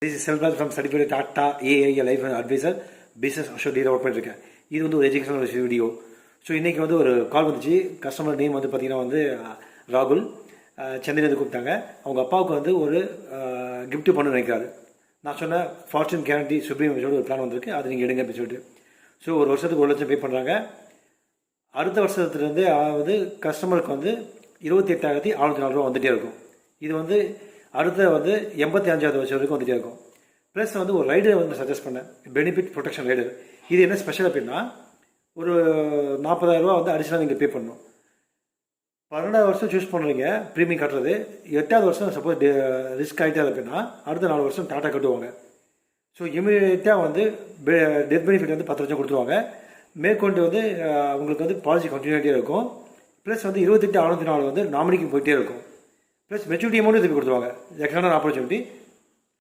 This is Selvaraj from Certified Tata AI Life Advisor Business Associate work பண்ணிருக்கேன். இது வந்து ஒரு எஜுகேஷனல் வீடியோ. ஸோ இன்றைக்கி வந்து ஒரு கால் வந்துச்சு. கஸ்டமர் நேம் வந்து பார்த்திங்கன்னா வந்து ராகுல், சென்னையிலேருந்து கூப்பிட்டாங்க. அவங்க அப்பாவுக்கு வந்து ஒரு கிஃப்ட் பண்ண நினைக்கிறாரு. நான் சொன்னேன் ஃபார்ச்சூன் கேரண்டி சுப்ரீம் ஒரு பிளான் வந்திருக்கு, அது நீங்கள் எடுங்க அப்படின்னு சொல்லிட்டு. ஸோ ஒரு வருஷத்துக்கு 1 லட்சம் பே பண்ணுறாங்க. அடுத்த வருஷத்துலேருந்து வந்து கஸ்டமருக்கு வந்து 28,604 ரூபா வந்துகிட்டே இருக்கும். இது வந்து அடுத்த வந்து 85வது வருஷம் வரைக்கும் வந்துகிட்டே இருக்கும். ப்ளஸ் வந்து ஒரு ரைடர் வந்து சஜஸ்ட் பண்ணேன், பெனிஃபிட் ப்ரொடெக்ஷன் ரைடர். இது என்ன ஸ்பெஷல் அப்படின்னா ஒரு 40,000 ரூபா வந்து அடிஷனலாக நீங்கள் பே பண்ணணும். 12வது வருஷம் சூஸ் பண்ணுறீங்க ப்ரீமியம் கட்டுறது. 8வது வருஷம் சப்போஸ் ரிஸ்க் ஆகிட்டே அப்படின்னா அடுத்த 4 வருஷம் டாட்டா கட்டுவாங்க. ஸோ இமீடியட்டாக வந்து டெத் பெனிஃபிட் வந்து 10 லட்சம் கொடுத்துருவாங்க. மேற்கொண்டு வந்து உங்களுக்கு வந்து பாலிசி கண்டினியூட்டியாக இருக்கும். ப்ளஸ் வந்து 28,604 வந்து நாமினிக்கு போயிட்டே இருக்கும். ப்ளஸ் மெச்சூரிட்டி அமௌண்ட்டு திருப்பி கொடுத்துருவாங்க. Extra opportunity.